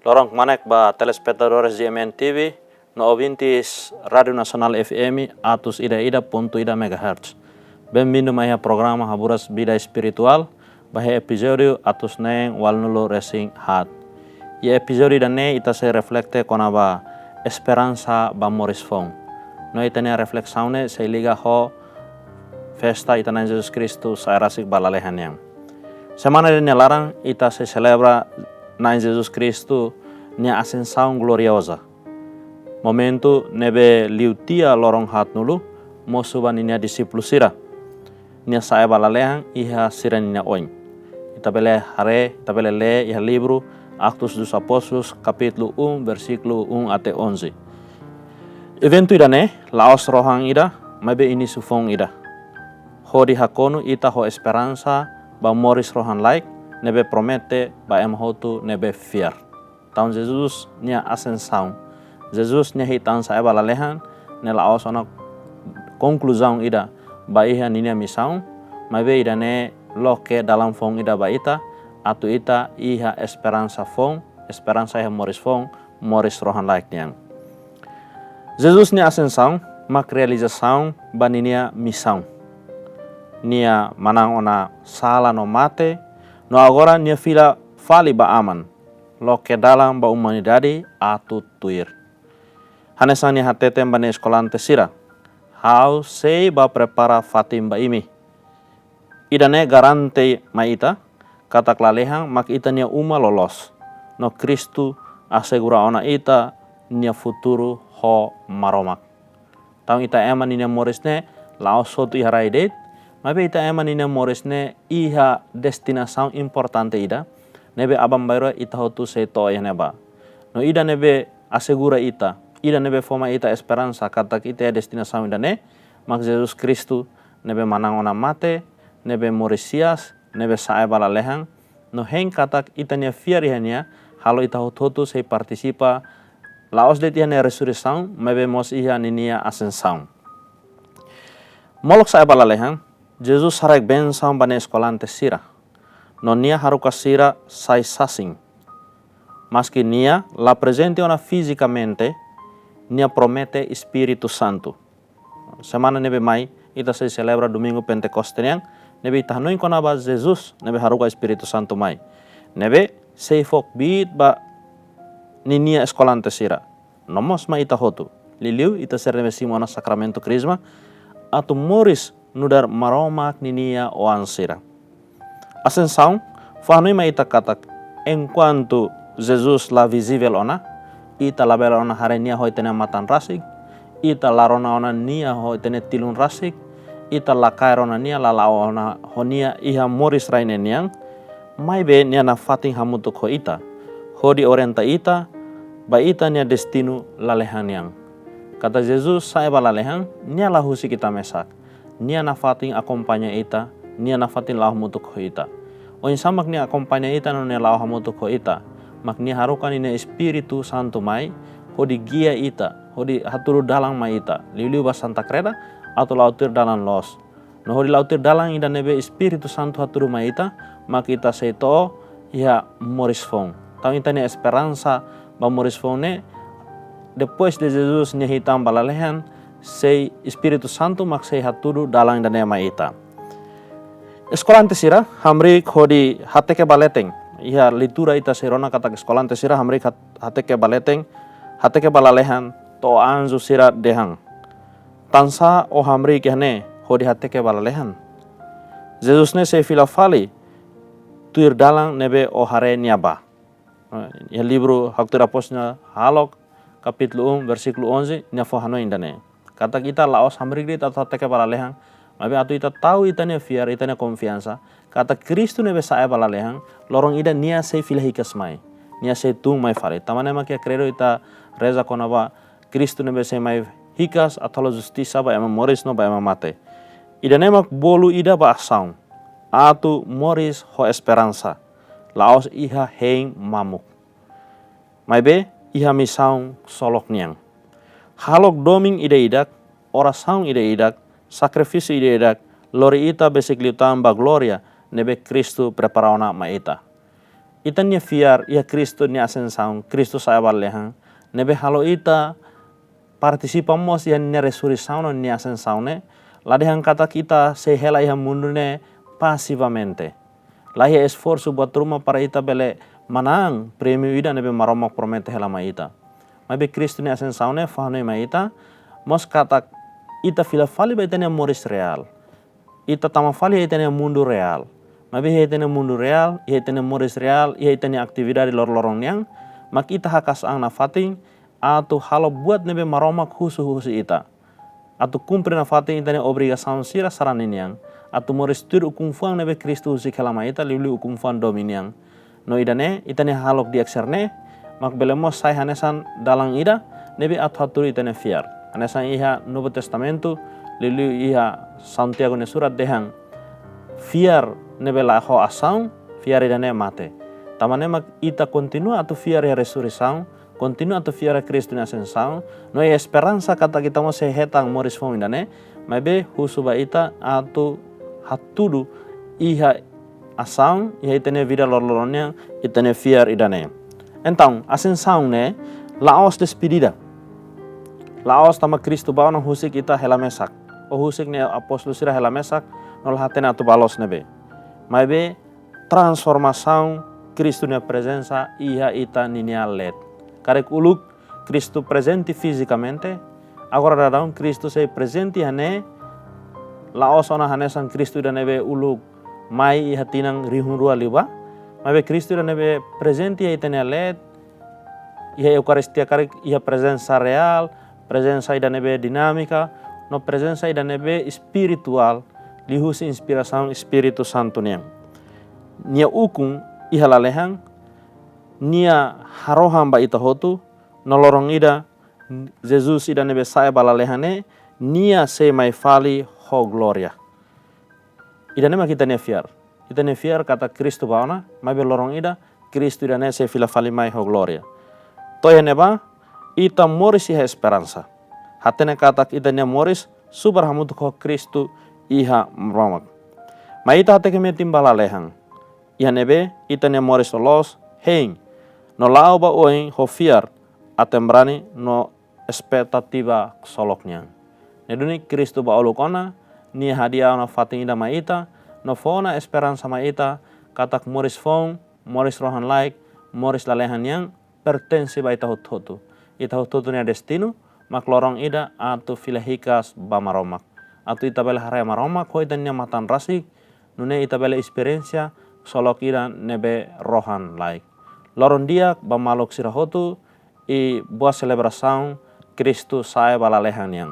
Lorong manek ba telespectadores GMN TV no ouvintes Radio Nacional FM atus ida.ida MHz. Bem-vindo mais a programa Haburas Vida Espiritual, bahé episódio atus neng walnulo racing hat. E episódio da ne ita se reflecte com a esperança ba moris fong. No ita ne reflexão ne se liga ho festa ita na Jesus Cristo sa rasik balalehan yang. Semana de larang ita se celebra na Jesus Cristo nia ascensão gloriosa. Momento nebe liutia lorong hat nulu mosuba nia discípulo sira. Nia sae balalehan iha sira nia oin. Ita bele le iha livro Atos dos Apóstolos capítulo 1 versículo 1 até 11. Evento ida ne laos rohang ida mabe ini sufong ida. Hodi hakono ita ho esperança ba moris rohan like nebe promete ba hotu nebe fiar. Taun Jesus nia ascensão. Jesus nia hitan sa balalehan ne laos ona conclusão ida ba iha ninia missão mabe ida ne loke dalam fong ida ba ita atu ita iha esperança fong, esperança iha moris fong, moris rohan like niang. Jesus nia ascensão mak realização ba ninia missão. Nia manang ona sala no mate, no agora nia fila fali ba aman, lo ke dalam ba humanidade atu tuir. Hanesan nia hatete ba ne eskolante sira, how sei ba prepara fatim ba imi. Ida ne garante ma ita, kata klalehang mak ita nia uma lolos, no Kristu asegura ona ita nia futuro ho maromak. Taung ita eman nia morisne lao sotu iha raidet, mabe ita eman ina morisne iha destinação importante ida nebe abam bayro ita hotu seto ya neba no ida nebe asegura ida nebe forma ita esperança kata ita destinação ida ne mak Jesus Kristu nebe manang ona mate nebe morisias nebe sae balalehang no heng kata ita nia fiar ihania halo ita hotu se participa laos de tia ne resurreição mebe mos iha ninia ascensão molok sae balalehang Jesus harek bensam bane eskolante sira. No nia haruka sira sai sasing. Maski nia la presente ona fisicamente, nia promete Espírito Santo. Semana nebe mai, ita se celebra domingo Pentecoste niang, nebe ita hanuin kona ba Jesus, nebe haruka Espírito Santo mai. Nebe sei fok bit ba ni nia eskolante sira. Nomos ma ita hotu. Liliu ita ser nebe simona sakramento krisma, atu moris nudar maromak ninia o ansira. Ascensão, fanui ma ita katak, enquanto Jesus la visível ona, ita labela ona harenia hoi tene matan rasik, ita larona ona nia hoi tene tilun rasik, ita la kairona nia la ona honia iha moris raine niang, mai be nia na fating hamutuk ho ita, hodi orienta ita, ba ita nia destinu lalehan niang. Kata Jesus saya balalehan, nia la husi kita mesak. Nia na fating akompanya ita, nia na fating lau mutuk ho ita. O insamak nia akompanya ita no nia lau mutuk ho ita. Mak nia harukan ina Espiritu Santo mai, hodi gia ita, hodi haturu dalang mai ita. Liu ba Santa Creda atau lautir dalang los. No hodi lautir dalang ida nebe Espiritu Santo haturu mai ita, mak ita seito ya moris fong. Tau ita nia esperança ba moris fong ne, depois de Jesus nia hitam balalehan, sei Espírito Santo mak sei haturu dalang dan ema ita. Eskolante sira hamrik hodi hateke baleteng. Iha litura ita serona kata eskolante sira hamrik hateke baleteng, hateke balalehan to anzu sira dehang. Tansa o hamrik yahne hodi hateke balalehan. Jesus ne sei filafali tuir dalang nebe o hare niaba. Ya libro Haktur Aposnya Halok kapitulu 1 versículo 11 nyafo hano indane. Kata kita laos hamrik dit atau teke balalehang, mabe atu ita tahu ita ne fiar ita ne konfiansa. Kata Kristu ne besa balalehang, lorong ida nia se filahikas mai, nia se tung mai fare. Tamane makia credo ita reza konaba Kristu ne besa mai hikas atau justisa ba ema moris no ba ema mate. Ida ne mak bolu ida ba asang, atu moris ho esperança. Laos iha heng mamuk. Mabe iha misang solok niang. Halok doming ide idak, oração ide idak, sacrifício ide idak, lori ita besik liutan ba gloria, nebe Kristu preparaona ma ita. Ita nia fiar ia Kristo nia ascensão, Kristo saya balehang. Nebe halo ita participamos ia nia resurreição nia ascensão ne. Ladehang kata kita sehela ia mundo ne passivamente. Lah ia esforço buat rumah para ita bele manang prêmio ida nebe maromak promete hela ma ita. Mabe Kristo nia ascensão ne fahno ma ita mos kata ita fila fali ba ita nia moris real. Ita tama fali ita nia mundo real. Mabe ita nia mundo real, ita nia moris real, ita nia aktividade lor-lorong yang mak ita hakas ang na fating atau halo buat nebe maromak husu-husu ita. Atau cumpre na fating ita nia obrigação sira saranin yang. Atau moris tur ukumfuang nebe Kristo husi kelama ita liuli ukumfuang domin yang. No idane ita nia halok di akserne mak belemos sai hanesan dalang ida nebe atu-atur ita nia fiar. Hanesan iha Novo Testamento liuli iha Santiago ne surat dehang fiar nebe laho asang fiar ida nia mate. Tamane mak ita continua atau fiar ya resurreição, continua atau fiar ya Kristo nia ascensão, no ya esperança kata kita mo sehetang moris fom idane, mabe husuba ita atau hatudu iha asang iha itane vida lor-lorongnya itane fiar idane. Então, ascensão ne laos despedida. Laos tama Kristo bawa nang husik ita hela mesak. O husik ne apostol sira hela mesak nol hatena atu balos nebe. Mabe transformação Kristo nia presença iha ita ninia let. Karek uluk Kristo presente fisicamente, agora dadang Kristo se presente hane laos ona hanesan Kristo dan nebe uluk mai iha tinang rihun rua liba. Mabe Kristo dan nebe presente iha ita nia let, iha Eukaristia karek iha presença real, presença ida nebe dinamika, no presença ida nebe espiritual, lihusi inspiração Espírito Santo niang. Nia ukung iha lalehang, nia haroham ba ita hotu, nolorong ida, Jesus ida nebe saya balalehane, nia se mai fali ho gloria. Ida nema kita nia fiar. Kita nia fiar kata Kristo baona, mai belorong ida, Kristo ida ne se fila fali mai ho gloria. Toya neba, ita moris iha esperança. Hatene kata ita nia moris, subar hamutu ko Kristo iha mromak. Ma ita hate keme timbala lehang. Iha nebe, ita nia moris olos, hein. No lao ba oing ho fiar, atembrani no expectativa soloknya. Neduni Kristo ba olukona, ni hadiah na fating ida ma ita, no fona esperança ma ita, katak moris fong, moris rohan laik, moris lalehan yang pertensi ba ita hotu. Ita hotu nia destino, mak lorong ida atau filahikas ba maromak. Atau ita bela haraya maromak, ho ita nia matan rasik, nune ita bela experiência, solok ida nebe rohan laik. Lorong dia ba malok sirahotu, i buat celebração Kristo saya balalehan yang.